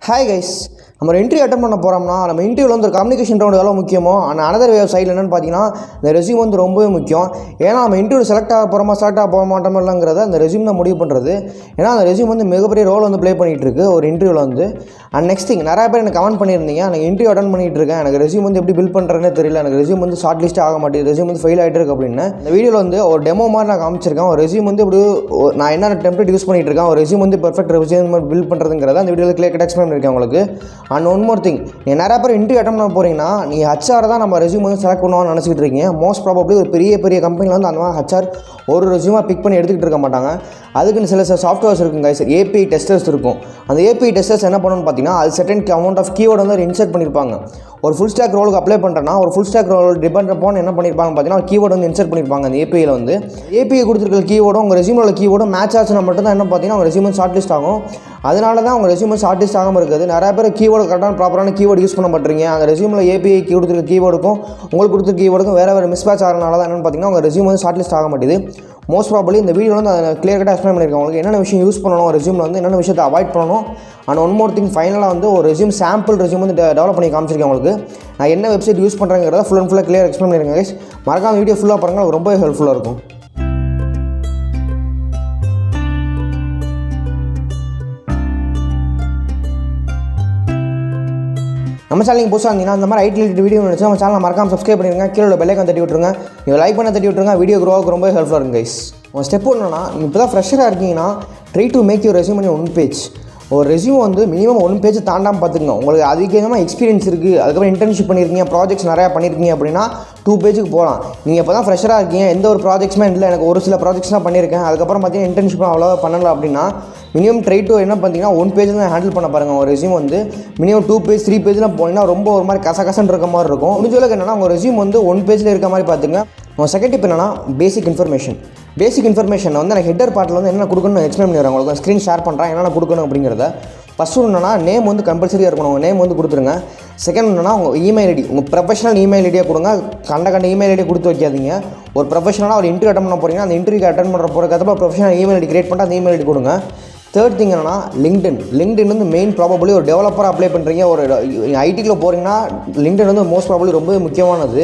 Hi guys, நம்ம ஒரு interview attend பண்ண போகிறோம்னா நம்ம இன்டர்வியூவில் வந்து ஒரு கம்யூனிகேஷன் ரவுண்ட் எவ்வளோ முக்கியமோ அந்த அனதர் வே சைடில் என்னென்னு பார்த்தீங்கன்னா இந்த ரெஸ்யூம் வந்து ரொம்பவே முக்கியம். ஏன்னா நம்ம இன்டர்வியூ செலக்ட் ஆக போக மாட்டோமோ இல்லைங்கிறத அந்த ரெஸ்யூம் தான் முடிவு பண்ணுறது. ஏன்னா அந்த ரெஸ்யூம் வந்து மிகப்பெரிய ரோல் வந்து ப்ளே பண்ணிகிட்டு இருக்கு ஒரு இன்டர்வியூவில் வந்து. அண்ட் நெக்ஸ்ட் திங், நிறைய பேர் எனக்கு கமெண்ட் பண்ணியிருந்தீங்க, எனக்கு இன்டர்வியூ அட்டெண்ட் பண்ணிட்டு இருக்கேன், எனக்கு ரெஸ்யூம் வந்து எப்படி பில்ட் பண்ணுறதுனே தெரியல, எனக்கு ரெஸ்யூம் வந்து ஷார்ட் லிஸ்ட் ஆக மாட்டேங்குது, ரெஸ்யூம் வந்து ஃபெயில் ஆகிட்டு இருக்கு அப்படின்னு. இந்த வீடியோவில் வந்து ஒரு டெமோ மாதிரி நான் காமிச்சிருக்கேன். ஒரு ரெஸ்யூம் வந்து இப்படி நான் என்ன டெம்ப்ளேட் யூஸ் பண்ணிட்டு இருக்கேன், ஒரு ரெஸ்யூம் வந்து பெர்ஃபெக்ட் ரெஸ்யூம் பில்ட் பண்ணுறதுங்கிறத அந்த வீடியோவில் கிளியர் எக்ஸ்பிளைன் பண்ணியிருக்கேன் உங்களுக்கு. அண்ட் ஒன் மோர் திங், நீங்கள் நிறைய பேர் இன்டர்வியூ அட்டெண்ட் பண்ண போகிறீங்கன்னா நீங்கள் ஹச்ஆர் தான் நம்ம ரெஸ்யூம் வந்து செலக்ட் பண்ணுவான்னு நினச்சிக்கிட்டு இருக்கீங்க. மோஸ்ட் ப்ராபப்ளி ஒரு பெரிய கம்பெனியில் வந்து அந்த மாதிரி ஹச்ஆர் ஒரு ரெஸ்யூமாக பிக் பண்ணி எடுத்துக்கிட்டு இருக்க மாட்டாங்க. அதுக்குன்னு சில சாஃப்ட்வேர்ஸ் இருக்குங்க, ஏபிஐ டெஸ்டர்ஸ் இருக்கும். அந்த ஏபிஐ டெஸ்டர்ஸ் என்ன பண்ணணும்னு பார்த்தீங்கன்னா அது செர்டன் அமௌண்ட் ஆஃப் கீவேர்டு வந்து இன்சர்ட் பண்ணியிருப்பாங்க. ஒரு ஃபுல் ஸ்டாக் ரோலுக்கு அப்ளை பண்ணுறேன்னா ஒரு full stack role depend upon என்ன பண்ணியிருப்பாங்க பார்த்தீங்கன்னா கீவேர்டு வந்து இன்சர்ட் பண்ணியிருப்பாங்க. அந்த ஏபிஐயில் வந்து ஏபிஐ கொடுத்துருக்க கீவேர்டும் உங்கள் ரெஸ்யூமோட கீவேர்டும் மேட்ச் ஆச்சுன்னா மட்டும் தான் என்ன பார்த்தீங்கன்னா உங்கள் ரெஸ்யூம் ஷார்ட் லிஸ்ட் ஆகும். அதனால தான் உங்கள் ரெஸ்யூம் ஷார்ட் லிஸ்ட் ஆகாமல் இருக்குது. நிறைய பேர் கீவேர்டு கரெக்டான ப்ராப்பரான கீவேர்டு யூஸ் பண்ண மாட்டீங்க. அந்த ரெஸ்யூமில் ஏபிஐ கொடுத்துருக்க கீவேர்டுக்கும் உங்களுக்கு கொடுத்துருக்க கீவேர்டுக்கும் வேறு மிஸ்மேட்ச் ஆகிறனால தான் என்னென்னு பார்த்தீங்கன்னா உங்கள் ரெஸ்யூம் வந்து ஷார்ட் லிஸ்ட் ஆக மாட்டேது. மோஸ்ட் ப்ராபப்ளி இந்த வீடியோ வந்து அதை கிளியர் கட்டாக எக்ஸ்பிளைன் பண்ணியிருக்கேன் உங்களுக்கு. என்னென்ன விஷயம் யூஸ் பண்ணணும் ரெஸ்யூமில் வந்து, என்னென்ன விஷயத்தை அவாய்ட் பண்ணணும். அண்ட் ஒன் மோர் திங், ஃபைனலாக வந்து ஒரு ரெஸ்யூம் சாம்பிள் ரெஸ்யூம் வந்து டெவலப் பண்ணி காமிச்சிருக்கேன் உங்களுக்கு. நான் என்ன வெப்சைட் யூஸ் பண்ணுறேங்கிறத ஃபுல் அண்ட் ஃபுல்லாக கிளியர் எக்ஸ்பிளைன் பண்ணியிருக்கேன் கைஸ். மறக்காம வீடியோ ஃபுல்லாக பாருங்கள், உங்களுக்கு ரொம்ப ஹெல்ப்ஃபுல்லாக இருக்கும். நம்ம சேனல் நீங்கள் புதுசாக இருந்தீங்கன்னா அந்த மாதிரி ஐடி ரிலேட்டட் வீடியோ நினச்சி நம்ம சேனலை மறக்காம சப்ஸ்கிரைப் பண்ணிடுங்க. கீழே பெல் ஐகான் தட்டி விட்டுருங்க. நீங்கள் லைக் பண்ண தட்டி விட்டுருங்க. வீடியோ க்ரோவுக்கு ரொம்ப ஹெல்ப்ஃபுல்லாக இருக்கும் கைஸ். உங்கள் ஸ்டெப் ஒன்றுனா, நீங்கள் இப்போ தான் ஃப்ரெஷராக இருக்கீங்கன்னா try to make your resume பண்ணி 1 பேஜ். ஒரு ரெஸ்யூம் வந்து மினிமம் 1 பேஜ் தாண்டாமல் பார்த்துக்கங்க. உங்களுக்கு அதுக்கேற்ற எக்ஸ்பீரியன்ஸ் இருக்குது, அதுக்கப்புறம் இன்டர்ன்ஷிப் பண்ணியிருக்கீங்க, ப்ராஜெக்ட்ஸ் நிறையா பண்ணியிருக்கீங்க அப்படின்னா 2 பேஜுக்கு போகலாம். நீங்கள் இப்போ தான் ஃப்ரெஷராக இருக்கீங்க, எந்த ஒரு ப்ராஜெக்ட்ஸுமே இல்லை, எனக்கு ஒரு சில ப்ராஜெக்ட்ஸ் தான் பண்ணியிருக்கேன், அதுக்கப்புறம் பார்த்தீங்கன்னா இன்டர்ன்ஷிப் அவ்வளோ பண்ணலை அப்படின்னா மினிமம் ட்ரை டு என்ன பார்த்தீங்கன்னா 1 பேஜ் தான் ஹேண்டில் பண்ண பாருங்கள். ஒரு ரெஸ்யூம் வந்து மினிமம் 2 பேஜ் 3 பேஜ்லாம் போனீங்கன்னா ரொம்ப ஒரு மாதிரி கசகசன்னு இருக்க மாதிரி இருக்கும். முடிஞ்சளவுக்கு என்னன்னா உங்கள் ரெஸ்யூம் வந்து 1 பேஜில் இருக்க மாதிரி பார்த்துங்க. உங்கள் செகண்ட் டிப் என்னன்னா பேசிக் இன்ஃபர்மேஷன் வந்து எனக்கு ஹெட்டர் பார்ட்டில் வந்து என்ன கொடுக்கணும்னு எக்ஸ்பிளைன் பண்ணிடுறேன் உங்களுக்கு. ஸ்க்ரீன் ஷேர் பண்ணுறேன் என்னென்ன கொடுக்கணும் அப்படிங்கிறத. ஃபஸ்ட்டு என்னன்னா நேம் வந்து கம்பல்சரியாக இருக்கணும், உங்கள் நேம் வந்து கொடுத்துருங்க. செகண்ட் என்னன்னா உங்கள் இமெயில் ஐடி, உங்கள் ப்ரொஃபஷனல் இமெயில் ஐடியாக கொடுங்க. கண்ட இமெயில் ஐடியை கொடுத்து வைக்காதீங்க. ஒரு ப்ரொஃபஷனலாக ஒரு இன்டர்வியூ அட்டன் பண்ண போகிறீங்கன்னா அந்த இன்டர்வியூ அட்டன் பண்ணுற போகிறதுக்கு ப்ரொஃபஷனல் இமெயில் ஐடி கிரியேட் பண்ணிட்டு அந்த இமெயில் ஐடி கொடுங்க. தேர்ட் திங் என்னன்னா லிங்க்டின் வந்து மெயின் ப்ராபபிளி ஒரு டெவலப்பராக அப்ளை பண்ணுறீங்க, ஒரு ஐடிக்குள்ளே போகிறீங்கன்னா லிங்க்டின் வந்து மோஸ்ட் ப்ராபபிளி ரொம்ப முக்கியமானது.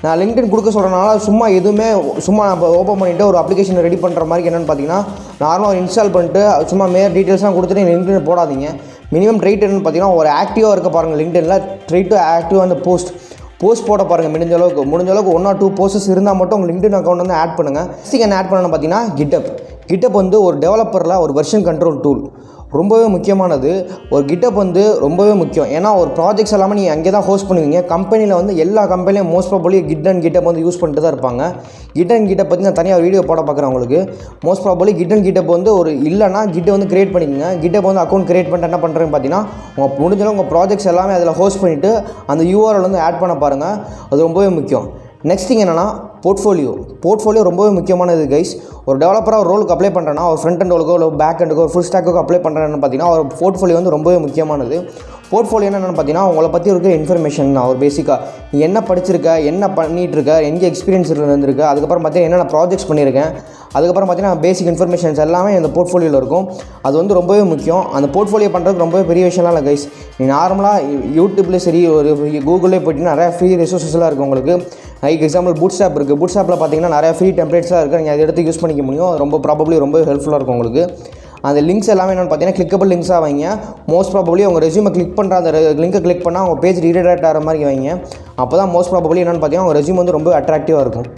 நான் லிங்க்டின் கொடுக்க சொல்கிறனால சும்மா நம்ம ஓப்பன் பண்ணிவிட்டு ஒரு அப்ளிகேஷன் ரெடி பண்ணுற மாதிரி என்னென்னு பார்த்தீங்கன்னா நார்மலாக இன்ஸ்டால் பண்ணிட்டு சும்மா லிட்டீல்ஸ்லாம் கொடுத்துட்டு லிங்க்டின் போடாதீங்க. மினிமம் ட்ரை என்னன்னு பார்த்தீங்கன்னா ஒரு ஆக்டிவாக இருக்க பாருங்கள். லிங்க்டினில் ட்ரை டு ஆக்டிவாக அந்த போஸ்ட் போட பாருங்கள். முடிஞ்ச அளவுக்கு 1 or 2 போஸ்ட்ஸ் இருந்தால் மட்டும் உங்கள் லிங்க்டின் அக்கௌண்ட் வந்து ஆட் பண்ணுங்கள். நெக்ஸ்ட் என்ன ஆட் பண்ணணும்னு பார்த்தீங்கன்னா கிட்டப் வந்து ஒரு டெவலப்பரில் ஒரு வெர்ஷன் கண்ட்ரோல் டூல் ரொம்பவே முக்கியமானது. ஒரு கிட்டப் வந்து ரொம்பவே முக்கியம். ஏன்னா ஒரு ப்ராஜெக்ட்ஸ் எல்லாமே நீங்கள் அங்கே தான் ஹோஸ்ட் பண்ணுவீங்க. கம்பெனியில் வந்து எல்லா கம்பெனிலையும் மோஸ்ட் ப்ராபபிளி கிட்டப் வந்து யூஸ் பண்ணிட்டு தான் இருப்பாங்க. கிட்டப் பற்றி நான் தனியாக வீடியோ போட பார்க்குறேன் உங்களுக்கு. மோஸ்ட் ப்ராபபிளி கிட்டப் வந்து ஒரு இல்லைனா வந்து கிரியேட் பண்ணிக்கோங்க. கிட்டப் வந்து அக்கௌண்ட் கிரியேட் பண்ணிட்டு என்ன பண்ணுறேன்னு பார்த்தீங்கன்னா உங்கள் முடிஞ்சாலும் உங்கள் ப்ராஜெக்ட்ஸ் எல்லாமே அதில் ஹோஸ்ட் பண்ணிவிட்டு அந்த URL வந்து ஆட் பண்ண பாருங்கள். அது ரொம்பவே முக்கியம். நெக்ஸ்ட் திங் என்னென்னா போர்ட்ஃபோலியோ ரொம்பவே முக்கியமானது கைஸ். ஒரு டெவலப்பராக ஒரு ரோலுக்கு அப்ளை பண்ணுறேன்னா ஒரு ஃப்ரண்ட் அண்ட் ரோலுக்கோ இல்லை பேக் அண்டுக்கோ ஒரு ஃபுல் ஸ்டாக்குக்கு அப்ளை பண்ணுறேன்னு பார்த்தீங்கன்னா ஒரு போர்ட்ஃபோலியோ வந்து ரொம்பவே முக்கியமானது. போர்ட்ஃபோலியோ என்னென்னு பார்த்தீங்கன்னா உங்களை பற்றி இருக்கிற இன்ஃபர்மேஷன் தான். ஒரு பேசிக்காக நீ என்ன படிச்சிருக்க, என்ன பண்ணிகிட்ருக்க, எங்கே எக்ஸ்பீரியன்ஸ் இருந்திருக்கு, அதுக்கப்புறம் பார்த்தீங்கன்னா என்னென்ன ப்ராஜெக்ட்ஸ் பண்ணியிருக்கேன், அதுக்கப்புறம் பார்த்தீங்கன்னா பேசிக் இன்ஃபர்மேஷன்ஸ் எல்லாமே இந்த போர்ட்ஃபோலியோவில் இருக்கும். அது வந்து ரொம்பவே முக்கியம். அந்த போர்ட்ஃபோலியோ பண்ணுறதுக்கு ரொம்பவே பெரிய விஷயம்லாம் இல்லை கைஸ். நீ நார்மலாக யூடியூப்லேயே சரி ஒரு கூகுள்லேயே போய்ட்டிங்கன்னா நிறையா ஃப்ரீ ரிசோர்ஸஸ்லாம் இருக்குது உங்களுக்கு. எக்ஸாம்பிள் பூட்ஸ்டாப் இருக்குது. பூட்ஸ்டாப்பில் பார்த்தீங்கன்னா நிறையா ஃப்ரீ டெம்ப்ளேட்ஸ்லாம் இருக்குது. நீங்கள் அதை எடுத்து யூஸ் பண்ணிக்க முடியும். ரொம்ப ப்ராபப்ளி ரொம்ப ஹெல்ப்ஃபுல்லாக இருக்கும் உங்களுக்கு. அந்த லிங்க்ஸ் எல்லாமே என்னென்னு பார்த்தீங்கன்னா கிளிக்கபிள் லிங்க்ஸாக வைங்க. மோஸ்ட் ப்ராபப்ளி உங்கள் ரெஸ்யூமை கிளிக் பண்ணுற அந்த லிங்கை கிளிக் பண்ணால் உங்கள் பேஜ் ரீடைரக்ட் ஆகிற மாதிரி வைங்க. அப்போ தான் மோஸ்ட் ப்ராபப்ளி என்னென்னு பார்த்தீங்கன்னா உங்கள் ரெஸ்யூம் வந்து ரொம்ப அட்ராக்டிவாக இருக்கும்.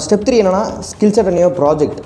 ஸ்டெப் 3 என்னென்னா skill set and your project.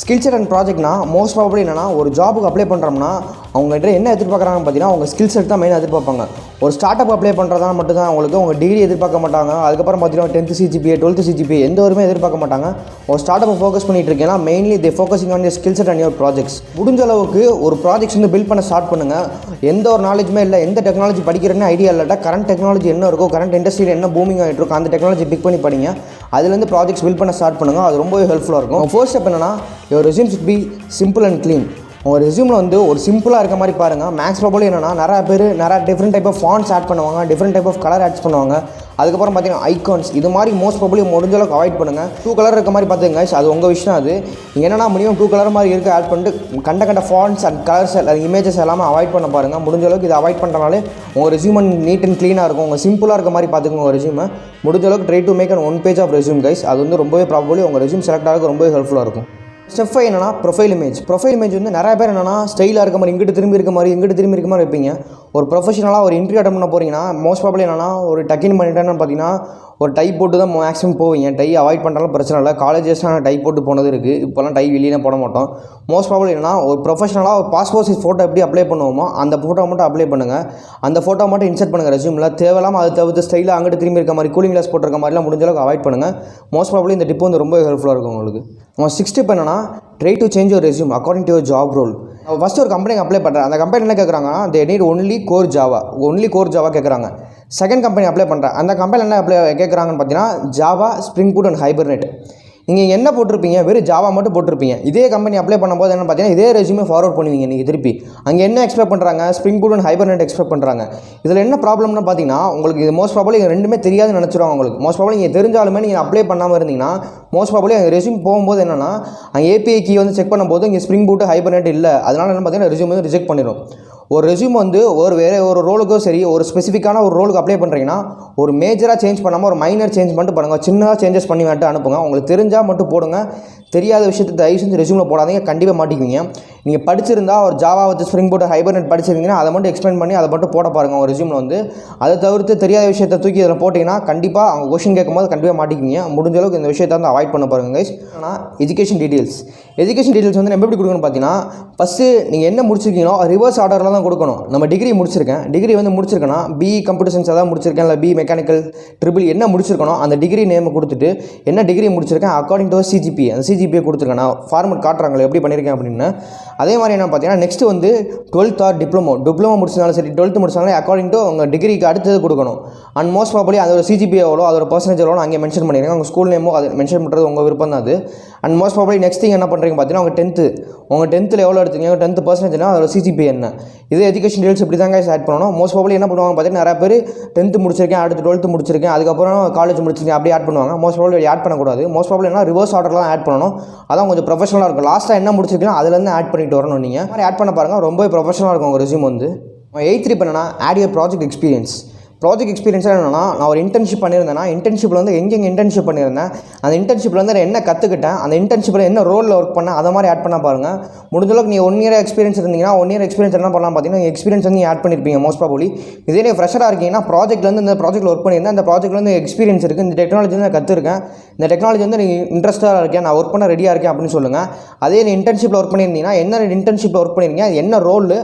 Skill set and ப்ராஜெக்ட்னா மோஸ்ட் ப்ராபப்ளி என்னென்னா ஒரு ஜாபுக்கு அப்ளை பண்ணுறோம்னா அவங்ககிட்ட என்ன எதிர்பார்க்குறாங்கன்னு பார்த்தீங்கன்னா உங்கள் ஸ்கில் செட் தான் மெயினாக எதிர்பார்ப்பாங்க. ஒரு ஸ்டார்ட் அப் அப்ளை பண்ணுறதா மட்டும் தான் உங்களுக்கு உங்கள் டிகிரி எதிர்பார்க்க மாட்டாங்க. அதுக்கப்புறம் பார்த்தீங்கன்னா 10th CGPA 12th CGPA எந்த ஒருமே எதிர்பார்க்க மாட்டாங்க. ஒரு ஸ்டார்ட் அப்பை ஃபோக்கஸ் பண்ணிட்டு இருக்கேன்னா mainly they focusing on your skill set and your projects. முடிஞ்ச அளவுக்கு ஒரு ப்ராஜெக்ட்ஸ் வந்து பில்ட் பண்ண ஸ்டார்ட் பண்ணுங்கள். எந்த ஒரு நாலேஜுமே இல்லை, எந்த டெக்னாலஜி படிக்கிறேன்னு ஐடியா இல்லாட்டா கரண்ட் டெக்னாலஜி என்ன இருக்கோ, கரண்ட் இண்டஸ்ட்ரியில் என்ன பூமிங் ஆகிட்டு இருக்கோ அந்த டெக்னாலஜி பிக் பண்ணி படிங்க. அதுலேருந்து ப்ராஜெக்ட்ஸ் பில்ட் பண்ண ஸ்டார்ட் பண்ணுங்கள். அது ரொம்பவே ஹெல்ப்ஃபுல்லாக இருக்கும். ஃபர்ஸ்ட் ஸ்டெப் என்னன்னா your resume should be simple and clean. உங்கள் ரெஸ்யூமில் வந்து ஒரு சிம்பிளாக இருக்க மாதிரி பாருங்கள். மேக்ஸ் ப்ராப்ளம் என்னென்னா நிறைய பேர் நிறையா different type of fonts add பண்ணுவாங்க, different type of colour adds பண்ணுவாங்க. அதுக்கப்புறம் பார்த்தீங்கன்னா ஐகான்ஸ் இது மாதிரி மோஸ்ட் ப்ராபப்லி முடிஞ்ச அளவுக்கு அவாய்ட் பண்ணுங்கள். 2 கலர் இருக்க மாதிரி பார்த்துங்க, அது உங்கள் விஷயம். அது நீங்கள் என்னென்னா மினிமம் 2 கலர் மாதிரி இருக்க ஆட் பண்ணிட்டு கண்ட ஃபாண்ட்ஸ் அண்ட் கலர்ஸ் இமேஜஸ் எல்லாமே அவாய்ட் பண்ண பாருங்கள். முடிஞ்ச அளவுக்கு இதை அவாய்ட் பண்ணுறனாலே உங்கள் ரெஸ்யூம் நீட் அண்ட் க்ளீனாக இருக்கும். உங்கள் சிம்பிளாக இருக்க மாதிரி பார்த்துக்கோங்க உங்கள் ரெஸ்யூமை. முடிஞ்ச அளவுக்கு try to make an 1 page of resume guys. அது வந்து ரொம்பவே ப்ராபப்லி உங்கள் ரெஸ்யூம் செலக்ட் ஆக ரொம்பவே ஹெல்ப்ஃபுல்லாக இருக்கும். ஸ்டெப் 5 என்னன்னா ப்ரொஃபைல் இமேஜ் வந்து நிறைய பேர் என்னன்னா ஸ்டைலாக இருக்க மாதிரி இங்கிட்டு திரும்பி இருக்க மாதிரி வைப்பீங்க. ஒரு ப்ரொஃபஷனலாக ஒரு இன்டர்வியூ அட்டெண்ட் பண்ண போகிறீங்கன்னா மோஸ்ட் ப்ராபப்லி என்னன்னா ஒரு டக்கின் பண்ணிட்டேன்னு பார்த்தீங்கன்னா ஒரு டை போட்டு தான் மேக்ஸிமம் போவீங்க. டை அவாய்ட் பண்ணுறாலும் பிரச்சனை இல்லை. காலேஜஸ்லாம் டை போட்டு போனது இருக்குது. இப்போலாம் டை வெளியே போட மாட்டோம். மோஸ்ட் ப்ராபப்லி என்னன்னா ஒரு ப்ரொஃபஷனலாக ஒரு பாஸ்போர்ட் சைஸ் ஃபோட்டோ எப்படி அப்ளை பண்ணுவோமோ அந்த ஃபோட்டோ மட்டும் அப்ளை பண்ணுங்கள். அந்த ஃபோட்டோ மட்டும் இன்சர்ட் பண்ணுங்கள் ரெஸ்யூமில். தேவையில்லாமல் அதை தவிர்த்து ஸ்டைலாக அங்கிட்டு திரும்பி இருக்க மாதிரி கூலிங் கிளாஸ் போட்டிருக்க மாதிரிலாம் முடிஞ்ச அளவுக்கு அவாய்ட் பண்ணுங்கள். மோஸ்ட் ப்ராபப்லி இந்த டிப் வந்து ரொம்ப ஹெல்ப்ஃபுல்லாக இருக்கும் உங்களுக்கு. 6th டிப் என்னன்னா try to change your resume according to your job role. First ஒரு கம்பெனிக்கு அப்ளை பண்ணுறேன். அந்த கம்பெனி என்ன கேட்குறாங்கன்னா they need only core Java கேட்குறாங்க. செகண்ட் கம்பெனி அப்ளை பண்ணுறேன். அந்த கம்பெனி என்ன கேட்குறாங்கன்னு பார்த்தீங்கன்னா Java, Spring Boot and Hibernate. நீங்கள் என்ன போட்டிருப்பீங்க, வெறும் ஜாவா மட்டும் போட்டிருப்பீங்க. இதே கம்பெனி அப்ளை பண்ணும்போது என்ன பார்த்தீங்கன்னா இதே ரெஸ்யூமே ஃபார்வர்ட் பண்ணுவீங்க நீங்கள் திருப்பி. அங்கே என்ன எக்ஸ்பெக்ட் பண்ணுறாங்க, spring Boot and hibernate expect பண்ணுறாங்க. இதில் என்ன ப்ராப்ளம்னு பார்த்தீங்கன்னா உங்களுக்கு இது மோஸ்ட் ப்ராபப்லி ரெண்டுமே தெரியாதுன்னு நினச்சிருவாங்க உங்களுக்கு. மோஸ்ட் ப்ராபப்லி நீங்கள் தெரிஞ்சாலுமே நீங்கள் அப்ளை பண்ணாமல் இருந்தீங்கன்னா மோஸ்ட் ப்ராபப்லி அங்கே ரெஸ்யூம் போகும்போது என்னென்னா அங்கே ஏபிஐ கீ வந்து செக் பண்ணும்போது இங்கே ஸ்ப்ரிங் பூட் ஹைபர்நெட் இல்லை. அதனால் என்ன பார்த்தீங்கன்னா ரெஸ்யூம் வந்து ரிஜெக்ட் பண்ணிடும். ஒரு ரெஸ்யூம் வந்து வேறு ஒரு ரோலுக்கோ சரி, ஒரு ஸ்பெசிஃபிக்கான ஒரு ரோலுக்கு அப்ளை பண்ணுறீங்கன்னா ஒரு மேஜராக சேஞ்ச் பண்ணாமல் ஒரு மைனர் சேஞ்ச் மட்டும் பண்ணுங்கள். சின்னதாக சேஞ்சஸ் பண்ணி மட்டும் அனுப்புங்க. உங்களுக்கு தெரிஞ்சால் மட்டும் போடுங்க. தெரியாத விஷயத்தை தயவு செஞ்சு ரெஸ்யூமில் போடாதீங்க, கண்டிப்பாக மாட்டிக்குவீங்க. நீங்கள் படிச்சிருந்தா ஒரு ஜாவா வச்சு ஸ்ப்ரிங் பூட் ஹைபர்நெட் படிச்சிருந்தீங்கன்னா அதை மட்டும் எக்ஸ்பிளைன் பண்ணி அதை மட்டும் போட பாருங்கள் உங்கள் ரெஸ்யூமில் வந்து. அதை தவிர்த்து தெரியாத விஷயத்தை தூக்கி இதில் போட்டிங்கன்னா கண்டிப்பாக அவங்க கொஷின் கேட்கும்போது கண்டிப்பாக மாட்டிக்குவீங்க. முடிஞ்ச அளவுக்கு இந்த விஷயத்தை வந்து அவாய்ட் பண்ண பாருங்கள் கைஸ். ஆனால் எஜுகேஷன் டீட்டெயில்ஸ் வந்து நம்ம எப்படி கொடுக்கணும்னு பார்த்தீங்கன்னா ஃபஸ்ட்டு நீங்கள் என்ன முடிச்சிருக்கீங்களோ ரிவர்ஸ் ஆர்டரில் தான் கொடுக்கணும். நம்ம டிகிரி வந்து முடிச்சிருக்கேன்னா பிஇ கம்ப்யூட்டர் சயின்ஸ் அதான் முடிச்சிருக்கேன், இல்லை பிஇ மெக்கானிக்கல் ட்ரிபிள் என்ன முடிச்சிருக்கணும் அந்த டிகிரி நேமை கொடுத்துட்டு என்ன டிகிரி முடிச்சிருக்கேன் அக்கார்டிங் டு சிஜிபி அந்த சிஜிபியை கொடுத்துருக்கேன். நான் ஃபார்மெட் காட்டுறாங்களே எப்படி பண்ணியிருக்கேன் அப்படின்னு. அதே மாதிரி என்ன பார்த்தீங்கன்னா நெக்ஸ்ட் வந்து 12th ஆர் டிப்ளமோ முடிச்சிருந்தாலும் சரி 12th முடிச்சாலும் அக்கார்டிங் டு உங்கள் டிகிரிக்கு அடுத்தது கொடுக்கணும். அண்ட் மோஸ்ட் ப்ராபப்லி அதோட சிஜிபி எவ்வளோ அதோட பர்சன்டேஜ் எவ்வளோ அங்கே மென்ஷன் பண்ணிடுங்க. உங்கள் ஸ்கூல் நேமோ அது மென்ஷன் பண்ணுறது உங்கள் விருப்பம் தான் அது. And most probably next thing என்ன பண்ணுறீங்க பார்த்தீங்கன்னா உங்கள் 10th எவ்வளோ எடுத்தீங்க 10th பர்சன்டேஜ்னா அதோட சிஜிபி என்ன. இது எஜுகேஷன் டீல்ஸ் இப்படி தாங்க ஆட் பண்ணணும். மோஸ்ட் ப்ராபப்லி என்ன பண்ணுவாங்க பார்த்தீங்கன்னா நிறைய பேர் 10th முடிச்சிருக்கேன், அடுத்து 12th முடிச்சிருக்கேன், அதுக்கப்புறம் காலேஜ் முடிச்சிருக்கேன் அப்படி ஆட் பண்ணுவாங்க. மோஸ்ட் ப்ராபப்லி ஆட் பண்ணக்கூடாது. மோஸ்ட் ப்ராபப்லி என்ன ரிவர்ஸ் ஆர்டரில் தான் ஆட் பண்ணணும். அதான் கொஞ்சம் ப்ரொஃபஷனலாக இருக்கும். லாஸ்ட்டாக என்ன முடிச்சிருக்கீங்களோ அதுலேருந்து ஆட் பண்ணிட்டு வரணும். நீங்கள் மாதிரி ஆட் பண்ண பாருங்கள், ரொம்ப ப்ரொஃபஷனலாக இருக்கும் உங்கள் ரெஸ்யூம் வந்து. 8th டிப் என்னன்னா ஆட் யுவர் ப்ராஜெக்ட் எக்ஸ்பீரியன்ஸாக என்னன்னா நான் ஒரு இன்டர்ன்ஷிப் பண்ணியிருந்தேன்னா இன்டர்ன்ஷிப்பில் வந்து எங்கே இன்டர்ன்ஷிப் பண்ணியிருந்தேன், அந்த இன்டர்ன்ஷிப்பில் வந்து நான் என்ன கற்றுக்கிட்டேன், அந்த இன்டர்ன்ஷிப்பில் என்ன ரோலில் ஒர்க் பண்ணேன் அதை மாதிரி ஆட் பண்ண பாருங்கள். முடிஞ்சளவுக்கு நீ 1 year எக்ஸ்பீரியன்ஸ் இருந்தீங்கன்னா 1 year எக்ஸ்பீரியன்ஸ் என்ன பண்ணலாம் பார்த்தீங்கன்னா எக்ஸ்பீரியன்ஸ் வந்து ஆட் பண்ணியிருப்பீங்க மோஸ்ட் ப்ராபப்லி. இதே நீங்கள் ஃப்ரெஷராக இருக்கீங்கன்னா ப்ராஜெக்ட்லேருந்து இந்த ப்ராஜெக்ட்டில் ஒர்க் பண்ணியிருந்தேன், அந்த ப்ராஜெக்ட்டில் வந்து எக்ஸ்பீரியன்ஸ் இருக்குது, இந்த டெக்னாலஜி வந்து நான் கற்றுருக்கேன், இந்த டெக்னாலஜி வந்து நீங்கள் இன்ட்ரெஸ்ட்டாக இருக்கேன், நான் ஒர்க் பண்ண ரெடியாக இருக்கேன் அப்படின்னு சொல்லுங்கள். அதே நீ இன்டர்ன்ஷிப்பில் ஒர்க் பண்ணியிருந்தீங்கன்னா என்ன இன்டர்ன்ஷிப்பில் ஒர்க் பண்ணியிருக்கீங்க, என்ன ரோல்,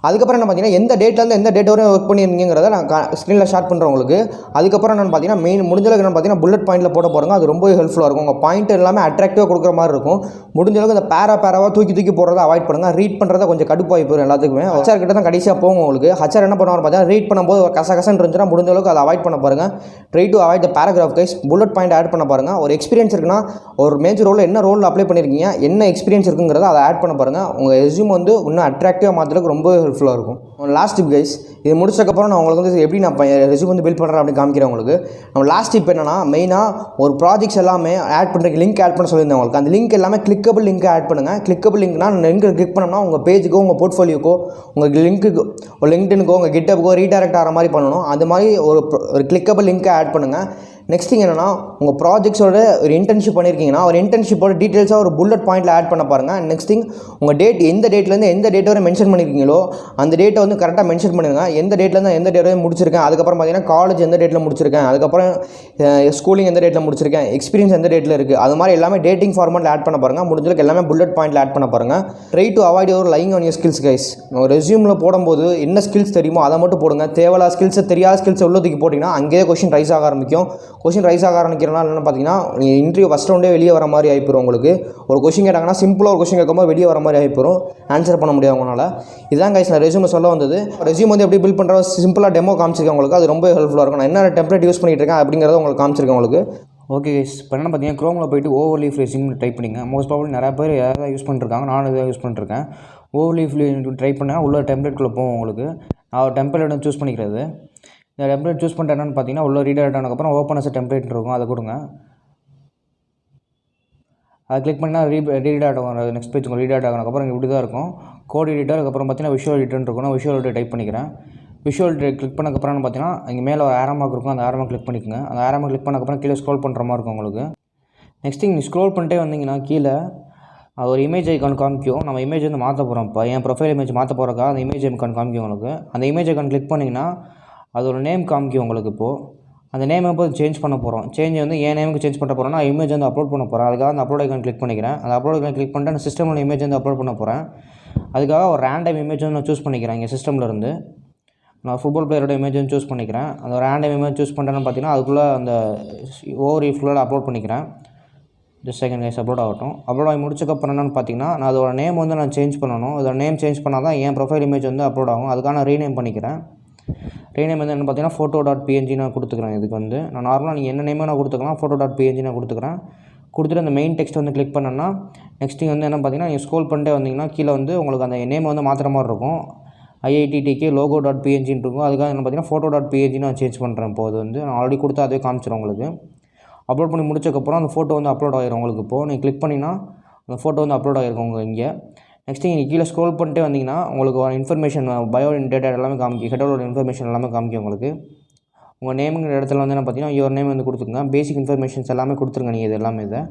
அதுக்கப்புறம் என்ன பார்த்தீங்கன்னா எந்த டேட்லேருந்து எந்த டேட் வரையும் ஒர்க் பண்ணியிருந்தீங்கிறத நான் ஸ்க்ரீனில் ஷேர் பண்ணுறேன் உங்களுக்கு. அதுக்கப்புறம் என்னென்னு பார்த்தீங்கன்னா முடிஞ்சளவுக்கு என்ன பார்த்தீங்கன்னா புல்லட் பாயிண்டில் போட போகிறோங்க. அது ரொம்ப ஹெல்ப்ஃபுல்லாக இருக்கும். உங்கள் பாயிண்ட் எல்லாமே அட்ராக்டிவாக கொடுக்குற மாதிரி இருக்கும். முடிஞ்சளவுக்கு அந்த பேராவாக தூக்கி போடுறதை அவாய்ட் பண்ணுங்கள். ரீட் பண்ணுறதை கொஞ்சம் கடுப்பாகி போயிடும் எல்லாத்துக்குமே. ஹச்ஆர் கிட்ட தான் கடைசியாக போகும் உங்களுக்கு. ஹச்ஆர் என்ன பண்ணுவாங்க பார்த்தீங்கன்னா ரீட் பண்ணும்போது ஒரு கசகசன்னு இருந்துச்சுன்னா முடிஞ்சளவுக்கு அதை அவாய்ட் பண்ண பாருங்கள். Try to avoid the paragraph guys. Bullet point add பண்ண பாருங்கள். ஒரு எக்ஸ்பீரியன்ஸ் இருக்குன்னா ஒரு மேஜர் ரோலில் என்ன ரோலில் அப்ளை பண்ணியிருக்கீங்க, என்ன எக்ஸ்பீரியன்ஸ் இருக்குங்கிறத அதை ஆட் பண்ண பாருங்கள். உங்கள் ரெஸ்யூம் வந்து இன்னும் அட்ராக்டிவாக மாற்றுறதுக்கு ரொம்ப ஹெல்ப்ஃபுல்லாக இருக்கும். லாஸ்ட் டிப் கைஸ், இது முடிச்சதுக்கப்புறம் நான் உங்களுக்கு வந்து எப்படி நான் ரெஸ்யூம் வந்து பில்ட் பண்ணுறேன் அப்படின்னு காமிக்கிறேன் உங்களுக்கு. நம்ம லாஸ்ட் டிப் என்னன்னா மெயினாக ஒரு ப்ராஜெக்ட்ஸ் எல்லாமே ஆட் பண்ணுறதுக்கு லிங்க் ஆட் பண்ண சொல்லியிருந்தேன் உங்களுக்கு. அந்த லிங்க் எல்லாமே கிளிக்கபிள் லிங்க் ஆட் பண்ணுங்கள். கிளிக்கபிள் லிங்க்னா லிங்க் கிளிக் பண்ணோம்னா உங்கள் பேஜுக்கோ உங்கள் போர்ட்ஃபோலியோக்கோ உங்கள் லிங்க்குக்கு ஒரு லிங்க்டின்கோ உங்கள் கிட்டப்புக்கோ ரீடைரக்ட் ஆகிற மாதிரி பண்ணணும். அது மாதிரி ஒரு கிளிக்கபிள் லிங்க்கை ஆட் பண்ணுங்கள். நெக்ஸ்ட் திங் என்னன்னா உங்கள் ப்ராஜெக்ட்ஸோட ஒரு இன்டர்ன்ஷிப் பண்ணியிருக்கீங்கன்னா ஒரு இன்டர்ன்ஷிப்போட டீட்டெயில்ஸாக ஒரு புல்லட் பாயிண்டில் ஆட் பண்ண பாருங்கள். நெக்ஸ்ட் திங் உங்கள் டேட் எந்த டேட்லேருந்து எந்த டேட் வரை மென்ஷன் பண்ணியிருக்கீங்களோ அந்த டேட்டை வந்து கரெக்டாக மென்ஷன் பண்ணிடுங்க. எந்த டேட்லேருந்து எந்த டேட் வரை முடிச்சிருக்கேன், அதுக்கப்புறம் பார்த்தீங்கன்னா காலேஜ் எந்த டேட்டில் முடிச்சிருக்கேன், அதுக்கப்புறம் ஸ்கூலிங் எந்த டேட்டில் முடிச்சிருக்கேன், எக்ஸ்பீரியன்ஸ் எந்த டேட்டில் இருக்குது, அது மாதிரி எல்லாமே டேட்டிங் ஃபார்மெட்டில் ஆட் பண்ண பாருங்கள். முடிஞ்சளவுக்கு எல்லாமே புல்லட் பாயிண்டில் ஆட் பண்ண பாருங்கள். Try to avoid your lying on your skills guys. ரெஸ்யூமில் போடும்போது என்ன ஸ்கில்ஸ் தெரியுமோ அதை மட்டும் போடுங்க. தேவையில்லாத ஸ்கில்ஸை தெரியாத ஸ்கில்ஸை உள்ளதுக்கு போட்டிங்கன்னா அங்கேயே கொஷின் ரைஸ் ஆக ஆரம்பிக்கும். என்ன பார்த்தீங்கன்னா இன்டர்வியூ ஃபஸ்ட் ரவுண்டே வெளியே வர மாதிரி ஆகிப்போம். உங்களுக்கு ஒரு கொஷின் கேட்டாங்கன்னா சிம்பிளாக ஒரு கொஷின் கேட்கும்போது வெளியே வர மாதிரி ஆகிப்போம். ஆன்சர் பண்ண முடியாது உங்களால். இதுதான் கைஸ் நான் ரெஸ்யூம் சொல்ல வந்தது. ரெஸ்யூம் வந்து எப்படி பில்ட் பண்ணுறோம் சிம்பிளாக டெமோ காமிச்சிருக்கேன் உங்களுக்கு. அது ரொம்ப ஹெல்ப்ஃபுல்லாக இருக்கும். நான் என்ன டெம்ப்ளேட் யூஸ் பண்ணிட்டு இருக்கேன் அப்படிங்கிறத உங்களுக்கு காமிச்சிருக்கேன் உங்களுக்கு. ஓகே கைஸ், இப்போ என்ன பார்த்தீங்கன்னா க்ரோமில் போய்ட்டு ஓவர்லீஃப் ரெஸ்யூம் டைப் பண்ணிங்க. மோஸ்ட் ப்ராபப்லி நிறைய பேர் யாராவது யூஸ் பண்ணிருக்காங்க, நானும் இதை யூஸ் பண்ணிருக்கேன். ஓவர்லீஃப் ட்ரை பண்ணால் உள்ள டெம்ப்ளேட்குள்ளே போகும் உங்களுக்கு. நான் டெம்ப்ளேட் சூஸ் பண்ணிக்கிறது. இந்த டெம்ப்ளேட் சூஸ் பண்ணிட்டு என்னென்னு பார்த்தீங்கன்னா உள்ள ரீடைரக்ட் ஆனதுக்கப்புறம் ஓப்பன் அஸ் டெம்ப்ளேட் இருக்கும், அதை கொடுங்க. அதை கிளிக் பண்ணால் ரீடைரக்ட் ஆகும். நெக்ஸ்ட் பேஜ் ரீடைரக்ட் ஆனதுக்கப்புறம் இப்படி தான் இருக்கும். கோட் எடிட்டர், அதுக்கப்புறம் பார்த்தீங்கன்னா விஷுவல் எடிட்டர்னு இருக்கும். நான் விஷுவல் எடிட்டர் டைப் பண்ணிக்கிறேன். விஷுவல் கிளிக் பண்ணதுக்கப்புறம் பார்த்தீங்கன்னா இங்கே மேலே ஒரு ஆரோ மார்க் இருக்கும், அந்த ஆரோ மார்க் கிளிக் பண்ணிக்கோங்க. அந்த ஆரோ மார்க் கிளிக் பண்ணதுக்கப்புறம் கீழே ஸ்க்ரோல் பண்ணுற மாதிரி இருக்கும் உங்களுக்கு. நெக்ஸ்ட் நீங்கள் ஸ்க்ரோல் பண்ணிட்டே வந்தீங்கன்னா கீழே அது ஒரு இமேஜ் ஐக்கான் காமிக்கும். நம்ம இமேஜ் வந்து மாற்ற போகிறோம். இப்போ என் ப்ரொஃபைல் இமேஜ் மாற்ற போகிறக்கா அந்த இமேஜ் ஐக்கான் காமிக்கும் உங்களுக்கு. அந்த இமேஜ் ஐக்கான் கிளிக் பண்ணிங்கன்னா அதோட நேம் காமிக்கும் உங்களுக்கு. இப்போது அந்த நேம் இப்போ சேஞ்ச் பண்ண போகிறோம். சேஞ்ச் வந்து என் நேமுக்கு சேஞ்ச் பண்ண போகிறோன்னா இமேஜ் வந்து அப்லோட் பண்ண போகிறேன். அதுக்காக அந்த அப்லோட் ஐக்கான் கிளிக் பண்ணிக்கிறேன். அந்த அப்லோட் ஐக்கான் கிளிக் பண்ணிட்டு அந்த சிஸ்டமில் இமேஜ் வந்து அப்லோட் பண்ண போகிறேன். அதுக்காக ஒரு ரேண்டம் இமேஜ் வந்து நான் சூஸ் பண்ணிக்கிறேன். இங்கே சிஸ்டமில் இருந்து நான் ஃபுட்பால் பிளேயரோட இமேஜ் வந்து சூஸ் பண்ணிக்கிறேன். அந்த ரேண்டம் இமேஜ் சூஸ் பண்ணுறேன்னு பார்த்தீங்கன்னா அதுக்குள்ளே அந்த ஓவர் அப்லோட் பண்ணிக்கிறேன். ஜஸ்ட் செகண்ட் கைஸ் அப்லோட் ஆகட்டும். அப்லோட் ஆகி முடிச்சக்கப்புறம் என்னென்னு பார்த்தீங்கன்னா நான் அதோட நேம் வந்து நான் சேஞ்ச் பண்ணணும். அதோட நேம் சேஞ்ச் பண்ணால் தான் என் ப்ரொஃபைல் இமேஜ் வந்து அப்லோட் ஆகும். அதுக்காக நான் ரீநேம் பண்ணிக்கிறேன். ரீநேம் வந்து என்ன பார்த்தீங்கன்னா photo.png நான் கொடுத்துக்கிறேன். இதுக்கு வந்து நான் நார்மலாக நீங்கள் என்ன நேமே நான் கொடுத்துக்கலாம், photo.png நான் கொடுத்துக்கிறேன். கொடுத்துட்டு அந்த மெயின் டெக்ஸ்ட் வந்து கிளிக் பண்ணேன்னா நெக்ஸ்ட் வந்து என்ன பார்த்தீங்கன்னா நீங்கள் ஸ்க்ரோல் பண்ணிட்டே வந்தீங்கன்னா கீழே வந்து உங்களுக்கு அந்த நேம் வந்து மாற்றுற மாதிரி இருக்கும். IITTK logo.png இருக்கும். அதுக்காக என்ன பார்த்தீங்கன்னா photo.png நான் சேஞ்ச் பண்ணுறேன். இப்போ அது வந்து நான் ஆல்ரெடி கொடுத்து அதுவே காமிச்சிடும் உங்களுக்கு. அப்லோட் பண்ணி முடிச்சக்கப்புறம் அந்த ஃபோட்டோ வந்து அப்லோட் ஆகிரும் உங்களுக்கு. இப்போது நீங்கள் கிளிக் பண்ணிங்கன்னா அந்த ஃபோட்டோ வந்து அப்லோட் ஆகிருக்கும் உங்கள் இங்கே. நெக்ஸ்ட்டு நீங்கள் கீழே ஸ்க்ரோல் பண்ணிட்டே வந்தீங்கன்னா உங்களுக்கு இன்ஃபர்மேஷன் பயோ டேட்டா எல்லாமே காமிக்கும். ஹெடரோட இன்ஃபர்மேஷன் எல்லாமே காமிக்கும் உங்களுக்கு. உங்கள் நேமுங்கிற இடத்துல வந்து என்ன பார்த்தீங்கன்னா யுவர் நேம் வந்து கொடுத்துருங்க. பேசிக் இன்ஃபர்மேஷன்ஸ் எல்லாமே கொடுத்துருங்க நீங்கள் இது எல்லாமே. இதை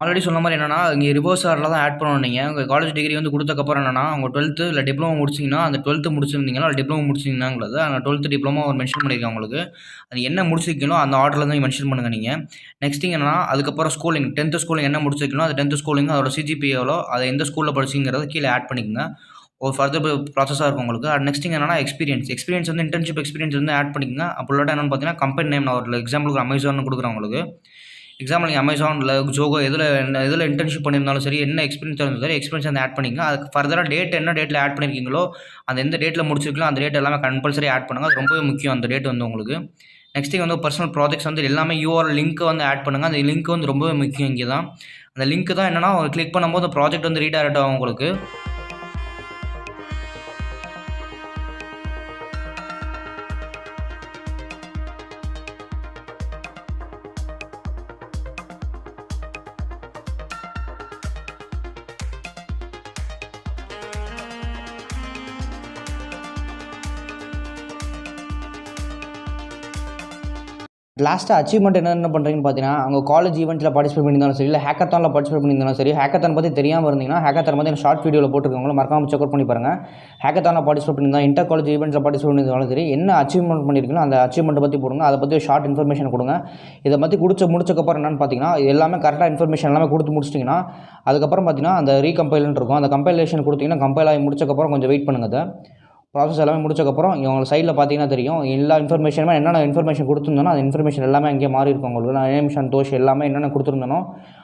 ஆல்ரெடி சொன்ன மாதிரி என்னன்னா இங்கே ரிவர்ஸ் ஆர்டரில் தான் ஆட் பண்ணணும். நீங்கள் உங்கள் காலேஜ் டிகிரி வந்து கொடுத்தக்கப்புறம் என்னன்னா உங்கள் 12th இல்லை டிப்ளமோ முடிச்சிங்கன்னா அந்த 12th முடிச்சிருந்தீங்கன்னா டிப்ளமோ முடிச்சிங்கன்னாங்கிறது அந்த 12th டிப்ளமோ ஒரு மென்ஷன் பண்ணியிருக்கேன் உங்களுக்கு. அது என்ன முடிச்சிருக்கீங்களோ அந்த ஆர்டரில் தான் மென்ஷன் பண்ணுங்கள் நீங்கள். நெக்ஸ்ட் என்னன்னா அதுக்கப்புறம் ஸ்கூலிங் 10th ஸ்கூலிங் என்ன முடிச்சிருக்கீங்களோ அது 10th ஸ்கூலிங் அதோட CGPA எவ்வளோ அதை எந்த ஸ்கூலில் படிச்சிங்கிறத கீழே ஆட் பண்ணிக்கோங்க. ஒரு ஃபர்தர் ப்ராசஸாக இருக்கும் உங்களுக்கு. அது நெக்ஸ்ட் என்னன்னா எக்ஸ்பீரியன்ஸ் வந்து இன்டர்ன்ஷிப் எக்ஸ்பீரியன்ஸ் வந்து ஆட் பண்ணிக்கோங்க. அப்போ இல்லாட்டா என்னென்னு பார்த்தீங்கன்னா கம்பெனி நேம் நான் ஒரு எக்ஸாம்பிளுக்கு அமேசான் கொடுக்குறேன் உங்களுக்கு. எக்ஸாம்பிள் நீங்கள் அமேசானில் ஜோகோ எதில் இன்டர்ன்ஷிப் பண்ணியிருந்தாலும் சரி என்ன எக்ஸ்பீரியன்ஸ் இருந்தாலும் சரி எக்ஸ்பீரியன்ஸ் வந்து ஆட் பண்ணிங்க. அதுக்கு ஃபர்தராக என்ன டேட்டில் ஆட் பண்ணியிருக்கீங்களோ அந்த எந்த டேட்டில் முடிச்சிருக்கீங்களோ அந்த டேட் எல்லாமே கம்பல்சரி ஆட் பண்ணுங்கள். அது ரொம்பவே முக்கியம் அந்த டேட் வந்து உங்களுக்கு. நெக்ஸ்ட் வந்து பர்சனல் ப்ராஜெக்ட்ஸ் வந்து எல்லாமே URL லிங்க் வந்து ஆட் பண்ணுங்கள். அந்த லிங்க் வந்து ரொம்பவே முக்கியம். இங்கே தான் அந்த லிங்க் தான் என்னென்னா கிளிக் பண்ணும்போது ப்ராஜெக்ட் வந்து ரீடைரக்ட் ஆகும் உங்களுக்கு. லாஸ்ட்டாக அச்சீவ்மெண்ட் என்ன பண்ணுறீங்கன்னு பார்த்தீங்கன்னா அவங்க காலேஜ் ஈவெண்ட்டில் பார்ட்டிசிபேட் பண்ணியிருந்தாலும் சரி இல்லை ஹேக்கத்தானில் பார்ட்டிசிபேட் பண்ணியிருந்தாலும் சரி ஹேக்கத்தான் பற்றி தெரியாமல் இருந்தீங்கன்னா ஹேக்கத்தான் பற்றி எனக்கு ஷார்ட் வீடியோவில் போட்டுருக்கவங்களும் மறக்காமல் செக் அவுட் பண்ணி பாருங்கள். ஹேக்கத்தானில் பார்ட்டிசிபேட் பண்ணியிருந்தா இன்டர் காலேஜ் ஈவெண்ட்டில் பார்ட்டிசிபேட் பண்ணியிருந்தாலும் சரி என்ன அச்சீவ்மெண்ட் பண்ணியிருக்கீங்களோ அந்த அச்சீவ்மெண்ட் பற்றி போடுங்க. அதை பற்றி ஷார்ட் இன்ஃபர்மேஷன் கொடுங்க. இதை பற்றி முடிச்சக்கப்புறம் என்னென்னு பார்த்தீங்கன்னா எல்லாமே கரெக்டாக இன்ஃபர்மேஷன் எல்லாமே கொடுத்து முடிச்சிட்டிங்கன்னா அதுக்கப்புறம் பார்த்தீங்கன்னா அந்த ரீகம்பைல்னு இருக்கும். அந்த கம்பைலேஷன் கொடுத்தீங்கன்னா கம்பைல் ஆகி முடிச்சக்கப்புறம் கொஞ்சம் வெயிட் பண்ணுங்கள். அதை ப்ராசஸ் எல்லாமே முடிச்சக்கப்புறம் இவங்க சைடில் பார்த்தீங்கன்னா தெரியும் எல்லா இன்ஃபர்மேஷனுமே என்னென்ன இன்ஃபர்மேஷன் கொடுத்துருந்தோன்னா அந்த இன்ஃபர்மேஷன் எல்லாமே அங்கேயே மாறி இருக்கும் உங்களுக்கு. நான் நேம் சந்தோஷ் எல்லாமே என்னென்ன கொடுத்துருந்தனோ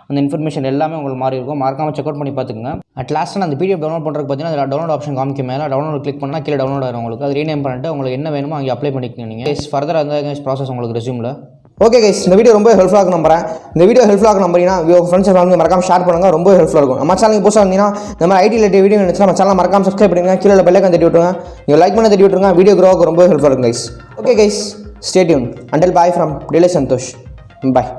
அந்த இன்ஃபர்மேஷன் எல்லாமே உங்களுக்கு மாறி இருக்கும். மறக்காமல் செக் அவுட் பண்ணி பார்த்துக்கங்க. அட் லாஸ்ட் அந்த PDF டவுன்லோட் பண்ணுறதுக்கு பார்த்தீங்கன்னா அதில் டவுன்லோட் ஆப்ஷன் காமிக்கும். மேலே டவுன்லோட் கிளிக் பண்ணால் கீழே டவுன்லோட் ஆகும் உங்களுக்கு. அது ரீநேம் பண்ணிட்டு உங்களுக்கு என்ன வேணுமோ அங்கே அப்ளை பண்ணிக்கோங்க. நீங்கள் ஃபர்தர் அந்த ப்ராசஸ் உங்களுக்கு ரெஸ்யூமில். ஓகே கைஸ், இந்த வீடியோ ரொம்ப ஹெல்ப்ஃபுல்லாக நம்புறேன். இந்த வீடியோ ஹெல்ப்ஃபுல்லாக நம்புறீங்கன்னா உங்கள் ஃப்ரெண்ட்ஸ் ஃபேமிலி மறக்காம ஷேர் பண்ணுங்கள். ரொம்ப ஹெல்ப்ஃபுல்லாக இருக்கும். நம்ம சேனலுக்கு புதுசாக இருந்தீங்கன்னா இந்த மாதிரி IT ரிலேட்டட் வீடியோ இருந்துச்சுன்னா நம்ம சேனல் மறக்காம சப்ஸ்கிரைப் பண்ணுங்க. கீழே பெல் ஐகான் தட்டி விட்டுருங்க. நீங்கள் லைக் பண்ண தட்டி விட்டுருங்க. வீடியோ க்ரோவுக்கு ரொம்ப ஹெல்ப்ஃபுல்லாக இருக்கும் guys. Okay guys, stay tuned. Until bye from டிலே சந்தோஷ். பாய்.